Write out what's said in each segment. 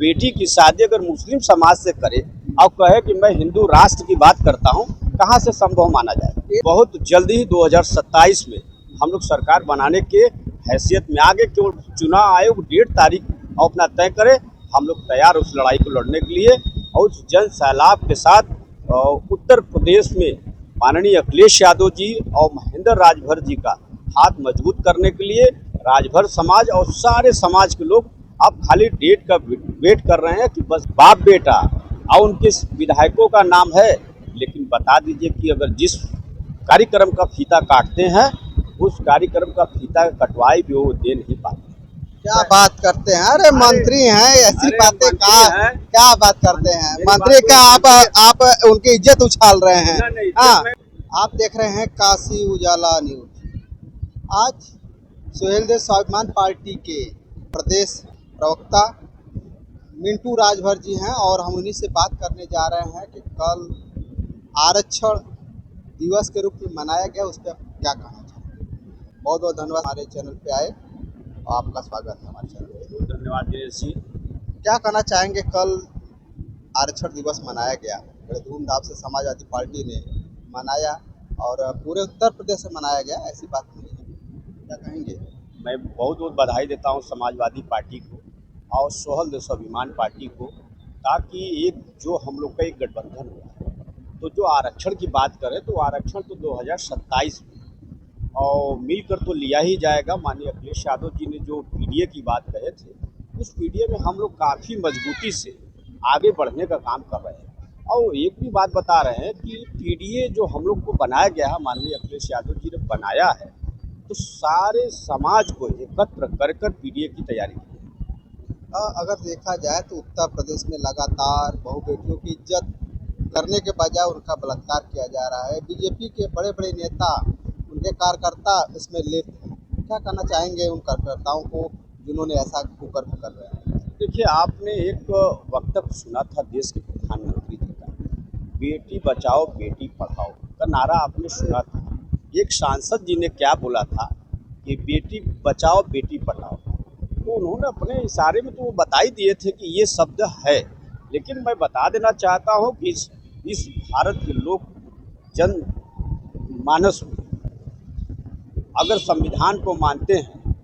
बेटी की शादी अगर मुस्लिम समाज से करे और कहे कि मैं हिंदू राष्ट्र की बात करता हूं, कहां से संभव माना जाए। बहुत जल्दी ही 2027 में हम लोग सरकार बनाने के हैसियत में आगे, केवल चुनाव आयोग 1.5 तारीख अपना तय करे, हम लोग तैयार उस लड़ाई को लड़ने के लिए। और उस जन सैलाब के साथ उत्तर प्रदेश में माननीय अखिलेश यादव जी और महेंद्र राजभर जी का हाथ मजबूत करने के लिए राजभर समाज और सारे समाज के लोग अब खाली डेट का वेट कर रहे हैं कि बस बाप बेटा और उनके विधायकों का नाम है, लेकिन बता दीजिए कि अगर जिस कार्यक्रम का फीता काटते हैं उस कार्यक्रम का फीता कटवाई भी वो दे नहीं पाते। क्या बात करते हैं, अरे मंत्री हैं, ऐसी बातें क्या बात करते हैं मंत्री का। आप उनकी इज्जत उछाल रहे हैं। हाँ, आप देख रहे हैं काशी उजाला न्यूज। आज सुहेलदेव स्वाभिमान पार्टी के प्रदेश प्रवक्ता मिंटू राजभर जी हैं और हम उन्हीं से बात करने जा रहे हैं कि कल आरक्षण दिवस के रूप में मनाया गया, उस पर क्या कहना चाहते हैं। बहुत बहुत धन्यवाद हमारे चैनल पे आए, आपका स्वागत है हमारे चैनल पे। धन्यवाद दिनेश जी। क्या कहना चाहेंगे, कल आरक्षण दिवस मनाया गया, बड़े धूमधाम से समाजवादी पार्टी ने मनाया और पूरे उत्तर प्रदेश में मनाया गया, ऐसी बात नहीं है, क्या कहेंगे। मैं बहुत बहुत बधाई देता हूं समाजवादी पार्टी को और सुहेलदेव स्वाभिमान पार्टी को, ताकि एक जो हम लोग का एक गठबंधन हुआ है, तो जो आरक्षण की बात करें तो आरक्षण तो 2027 में और मिलकर तो लिया ही जाएगा। माननीय अखिलेश यादव जी ने जो पीडीए की बात कहे थे, उस पीडीए में हम लोग काफ़ी मजबूती से आगे बढ़ने का काम कर रहे हैं। और एक भी बात बता रहे हैं कि पीडीए जो हम लोग को बनाया गया है, माननीय अखिलेश यादव जी ने बनाया है, तो सारे समाज को एकत्र कर कर पीडीए की तैयारी की है। अगर देखा जाए तो उत्तर प्रदेश में लगातार बहु बेटियों की इज्जत करने के बजाय उनका बलात्कार किया जा रहा है। बीजेपी के बड़े बड़े नेता, उनके कार्यकर्ता इसमें लिप्त हैं। क्या कहना चाहेंगे उन कार्यकर्ताओं को जिन्होंने ऐसा कुकर्म कर रहे हैं। देखिए, आपने एक वक्तव्य सुना था देश के प्रधानमंत्री जी का, बेटी बचाओ बेटी पढ़ाओ का नारा आपने सुना था। एक सांसद जी ने क्या बोला था कि बेटी बचाओ बेटी पढ़ाओ, तो उन्होंने अपने इशारे में तो वो बता ही दिए थे कि ये शब्द है। लेकिन मैं बता देना चाहता हूँ कि इस भारत के लोग जन मानस में अगर संविधान को मानते हैं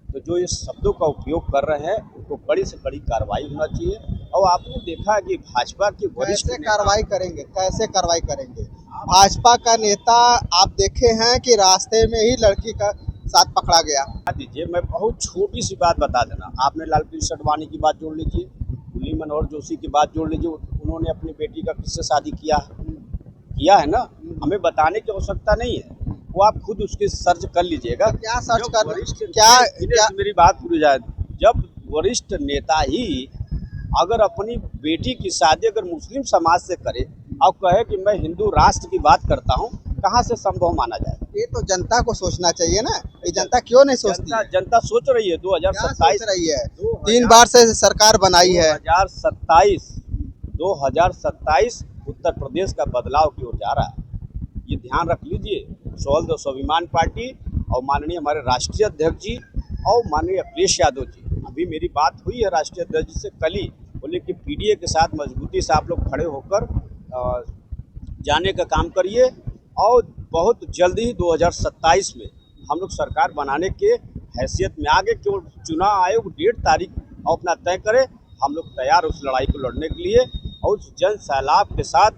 तो जो ये शब्दों का उपयोग कर रहे हैं उनको बड़ी से बड़ी कार्रवाई होना चाहिए। और आपने देखा है कि भाजपा के वरिष्ठ कैसे कार्रवाई करेंगे। भाजपा का नेता आप देखे हैं कि रास्ते में ही लड़की का साथ पकड़ा गया। दीजिए, मैं बहुत छोटी सी बात बता देना, आपने लालकृष्ण आडवाणी की बात जोड़ लीजिए, मुरली मनोहर जोशी की बात जोड़ लीजिए, उन्होंने अपनी बेटी का किससे शादी किया है ना, हमें बताने की आवश्यकता नहीं है, वो आप खुद उसके सर्च कर लीजिएगा। क्या सर्च कर क्या मेरी बात पूरी जाए, जब वरिष्ठ नेता ही अगर अपनी बेटी की शादी अगर मुस्लिम समाज से करे और कहे कि मैं हिंदू राष्ट्र की बात करता हूं, कहां से संभव माना जाए। ये तो जनता को सोचना चाहिए ना, ये जनता क्यों नहीं सोचती। जनता सोच रही है। 2027 रही है, 3 बार से सरकार बनाई है। 2027 उत्तर प्रदेश का बदलाव की ओर जा रहा है, ये ध्यान रख लीजिए। सुहेलदेव स्वाभिमान पार्टी और माननीय हमारे राष्ट्रीय अध्यक्ष जी और माननीय अखिलेश यादव जी, अभी मेरी बात हुई है राष्ट्रीय अध्यक्ष जी से कल ही, बोले कि पीडीए के साथ मजबूती से आप लोग खड़े होकर जाने का काम करिए और बहुत जल्दी ही 2027 में हम लोग सरकार बनाने के हैसियत में आगे, केवल चुनाव आयोग 1.5 तारीख अपना तय करे, हम लोग तैयार उस लड़ाई को लड़ने के लिए। और उस जन सैलाब के साथ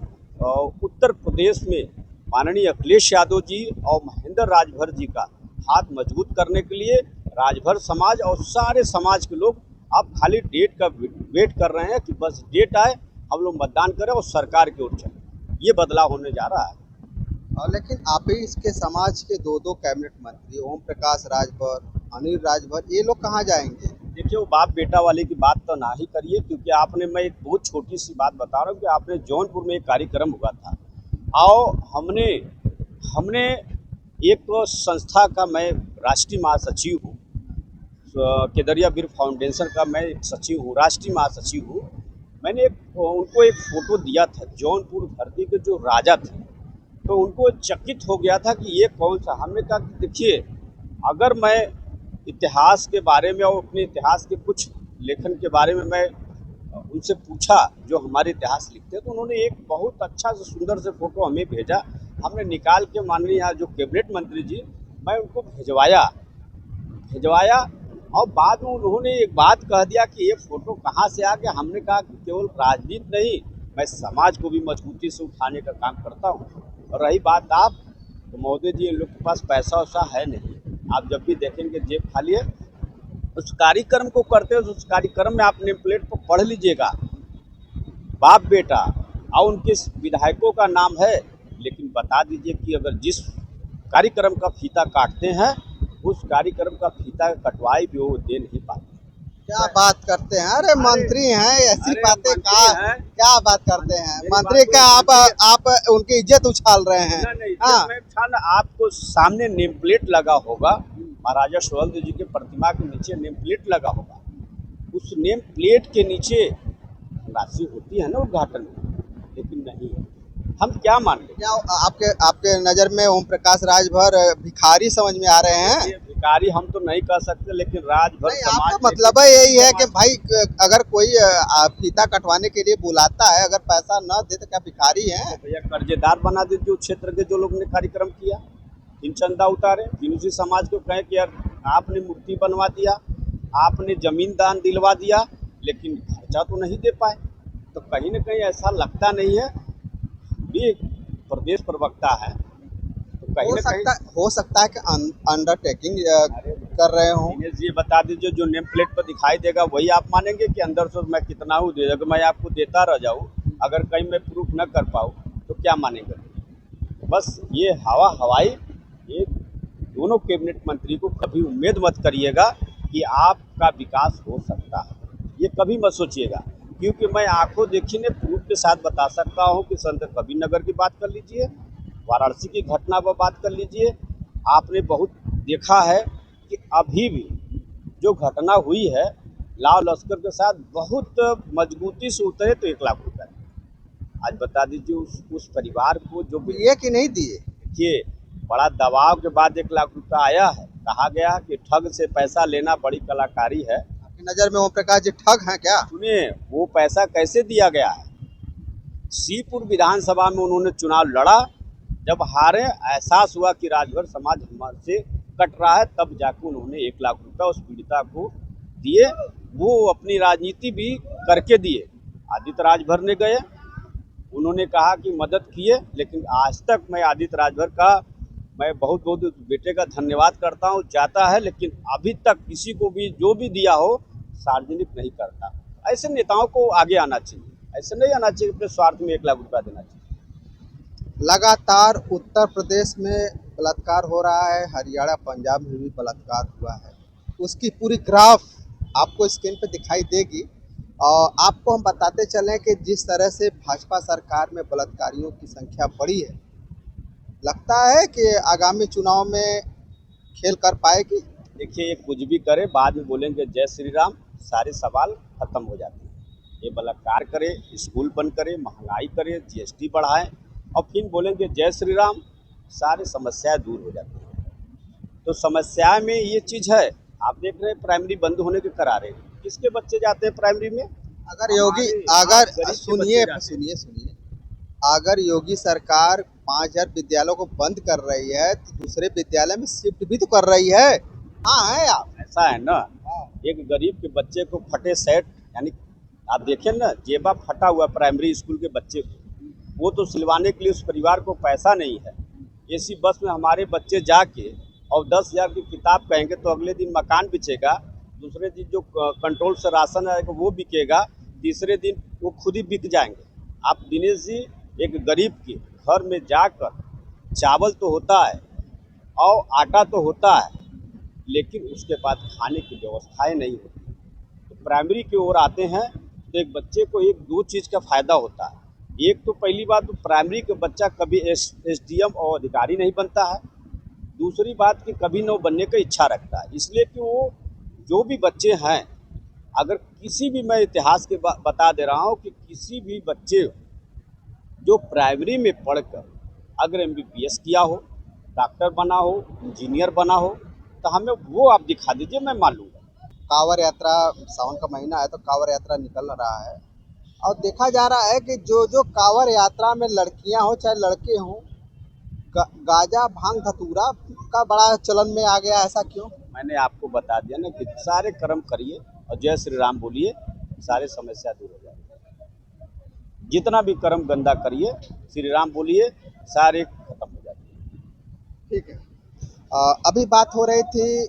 उत्तर प्रदेश में माननीय अखिलेश यादव जी और महेंद्र राजभर जी का हाथ मजबूत करने के लिए राजभर समाज और सारे समाज के लोग अब खाली डेट का वेट कर रहे हैं कि बस डेट आए, हम लोग मतदान करें और सरकार की ओर चलें। ये बदलाव होने जा रहा है। लेकिन आप ही इसके समाज के 2 कैबिनेट मंत्री ओम प्रकाश राजभर, अनिल राजभर, ये लोग कहाँ जाएंगे। देखिए, वो बाप बेटा वाले की बात तो ना ही करिए, क्योंकि आपने, मैं एक बहुत छोटी सी बात बता रहा हूँ कि आपने जौनपुर में एक कार्यक्रम हुआ था और हमने एक संस्था का, मैं राष्ट्रीय महासचिव हूँ, केदरिया वीर फाउंडेशन का मैं सचिव हूँ, राष्ट्रीय महासचिव हूँ। मैंने उनको एक फ़ोटो दिया था, जौनपुर धरती के जो राजा थे, तो उनको चकित हो गया था कि ये कौन सा। हमने कहा कि देखिए, अगर मैं इतिहास के बारे में और अपने इतिहास के कुछ लेखन के बारे में मैं उनसे पूछा जो हमारे इतिहास लिखते हैं, तो उन्होंने एक बहुत अच्छा से सुंदर से फोटो हमें भेजा। हमने निकाल के माननीय यहाँ जो कैबिनेट मंत्री जी, मैं उनको भिजवाया और बाद में उन्होंने एक बात कह दिया कि ये फोटो कहाँ से आ गया। हमने कहा कि केवल राजनीति नहीं, मैं समाज को भी मजबूती से उठाने का काम करता हूँ। और रही बात आप, तो महोदय जी इन लोग के पास पैसा वैसा है नहीं। आप जब भी देखेंगे जेब खाली है। उस कार्यक्रम को करते हो, उस कार्यक्रम में आप नेम प्लेट पर पढ़ लीजिएगा बाप बेटा और उनके विधायकों का नाम है, लेकिन बता दीजिए कि अगर जिस कार्यक्रम का फीता काटते हैं, उस कार्यक्रम का फीता कटवाई भी वो दे नहीं पाते। क्या बात करते हैं, अरे मंत्री हैं, ऐसी अरे बातें मंत्री का हैं। क्या बात करते हैं, मेरी मंत्री बात का को आप उनकी इज्जत उछाल रहे हैं। नहीं, हाँ, मैं छान आपको सामने नेम प्लेट लगा होगा, महाराजा सुहेलदेव जी के प्रतिमा के नीचे नेम प्लेट लगा होगा। उस नेम प्लेट के नीचे राशि होती है ना उद्घाटन में, लेकिन नहीं है। हम क्या मान लें? क्या आपके आपके नजर में ओम प्रकाश राजभर भिखारी समझ में आ रहे हैं? ये भिखारी हम तो नहीं कह सकते, लेकिन राजभर नहीं, समाज आपका मतलब है यही है कि भाई अगर कोई फीता कटवाने के लिए बुलाता है, अगर पैसा न दे तो क्या भिखारी है? भैया कर्जेदार बना दीजिए उस क्षेत्र के जो लोग ने कार्यक्रम किया, इन चंदा उतारे, फिर उसी समाज को कहें कि यार आपने मूर्ति बनवा दिया, आपने जमीन दान दिलवा दिया, लेकिन खर्चा तो नहीं दे पाए। तो कहीं ना कहीं ऐसा लगता नहीं है। ये प्रदेश प्रवक्ता है, तो कहीं ना कहीं हो सकता है कि अंडरटेकिंग कर रहे हो। दिनेश जी बता दीजिए, जो नेम प्लेट पर दिखाई देगा वही आप मानेंगे कि अंदर से मैं कितना हूँ दे, अगर मैं आपको देता रह जाऊँ, अगर कहीं मैं प्रूफ न कर पाऊँ तो क्या मानेंगे? बस ये हवाई ये दोनों कैबिनेट मंत्री को कभी उम्मीद मत करिएगा कि आपका विकास हो सकता है, ये कभी मत सोचिएगा। क्योंकि मैं आंखों देखी ने प्रूफ के साथ बता सकता हूँ कि संत कबीरनगर की बात कर लीजिए, वाराणसी की घटना पर बात कर लीजिए। आपने बहुत देखा है कि अभी भी जो घटना हुई है, लाव लश्कर के साथ बहुत मजबूती से उतरे तो 1 लाख रुपए। आज बता दीजिए उस परिवार को जो दिए कि नहीं दिए? देखिए, बड़ा दबाव के बाद 1 लाख रुपया आया है। कहा गया कि ठग से पैसा लेना बड़ी कलाकारी है। आपकी नजर में ओम प्रकाश जी ठग हैं क्या? सुनिए, वो पैसा कैसे दिया गया है। सीपुर विधानसभा में उन्होंने चुनाव लड़ा, जब हारे, एहसास हुआ कि राजभर समाज हमसे कट रहा है, तब जाकर उन्होंने 1 लाख रुपया उस पीड़िता को दिए। वो अपनी राजनीति भी करके दिए। आदित्य राजभर ने गए, उन्होंने कहा कि मदद किए, लेकिन आज तक मैं आदित्य राजभर का मैं बहुत बहुत बेटे का धन्यवाद करता हूँ। जाता है, लेकिन अभी तक किसी को भी जो भी दिया हो सार्वजनिक नहीं करता। ऐसे नेताओं को आगे आना चाहिए, ऐसे नहीं आना चाहिए अपने स्वार्थ में 1 लाख रुपया देना चाहिए। लगातार उत्तर प्रदेश में बलात्कार हो रहा है, हरियाणा पंजाब में भी बलात्कार हुआ है। उसकी पूरी ग्राफ आपको स्क्रीन पे दिखाई देगी। और आपको हम बताते चलें कि जिस तरह से भाजपा सरकार में बलात्कारियों की संख्या बढ़ी है, लगता है कि आगामी चुनाव में खेल कर पाएगी। देखिए, ये कुछ भी करे, बाद में बोलेंगे जय श्री राम, सारे सवाल खत्म हो जाते हैं। ये बलात्कार करे, स्कूल बंद करे, महंगाई करे, जीएसटी बढ़ाएं, और फिर बोलेंगे जय श्री राम, सारी समस्याएं दूर हो जाती हैं। तो समस्या में ये चीज़ है। आप देख रहे हैं प्राइमरी बंद होने के करारे, किसके बच्चे जाते हैं प्राइमरी में? अगर योगी हमारे अगर गरीब के सुनिए बच्चे जाते हैं। सुनिए सुनिए अगर योगी सरकार 5000 विद्यालयों को बंद कर रही है, तो दूसरे विद्यालय में शिफ्ट भी तो कर रही है। हाँ है आप। ऐसा है ना, एक गरीब के बच्चे को फटे सेट, यानी आप देखें ना, जेबा फटा हुआ प्राइमरी स्कूल के बच्चे को, वो तो सिलवाने के लिए उस परिवार को पैसा नहीं है। एसी बस में हमारे बच्चे जाके और 10,000 की किताब कहेंगे तो अगले दिन मकान बिचेगा, दूसरे दिन जो कंट्रोल से राशन आएगा वो बिकेगा, तीसरे दिन वो खुद ही बिक जाएंगे। आप दिनेश जी, एक गरीब के घर में जाकर चावल तो होता है और आटा तो होता है, लेकिन उसके बाद खाने की व्यवस्थाएं नहीं होती। तो प्राइमरी की ओर आते हैं तो एक बच्चे को एक दो चीज़ का फ़ायदा होता है। एक तो पहली बात, तो प्राइमरी का बच्चा कभी एसडीएम और अधिकारी नहीं बनता है। दूसरी बात कि कभी न बनने का इच्छा रखता है, इसलिए कि वो जो भी बच्चे हैं, अगर किसी भी, मैं इतिहास के बता दे रहा हूँ कि किसी भी बच्चे जो प्राइमरी में पढ़कर अगर एमबीबीएस किया हो, डॉक्टर बना हो, इंजीनियर बना हो, तो हमें वो आप दिखा दीजिए, मैं मान लूँगा। कांवड़ यात्रा, सावन का महीना है तो कांवड़ यात्रा निकल रहा है और देखा जा रहा है कि जो जो कांवड़ यात्रा में लड़कियां हो चाहे लड़के हों, गांजा भांग धतूरा का बड़ा चलन में आ गया, ऐसा क्यों? मैंने आपको बता दिया ना कि सारे कर्म करिए और जय श्री राम बोलिए, सारे समस्या दूर हो जाएगी। जितना भी कर्म गंदा करिए, श्री राम बोलिए, सारे खत्म हो जाएंगे। ठीक है। अभी बात हो रही थी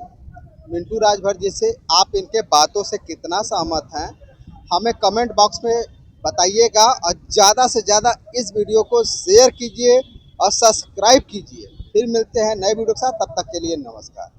मिंटू राजभर जी से, आप इनके बातों से कितना सहमत हैं हमें कमेंट बॉक्स में बताइएगा और ज़्यादा से ज़्यादा इस वीडियो को शेयर कीजिए और सब्सक्राइब कीजिए। फिर मिलते हैं नए वीडियो के साथ, तब तक के लिए नमस्कार।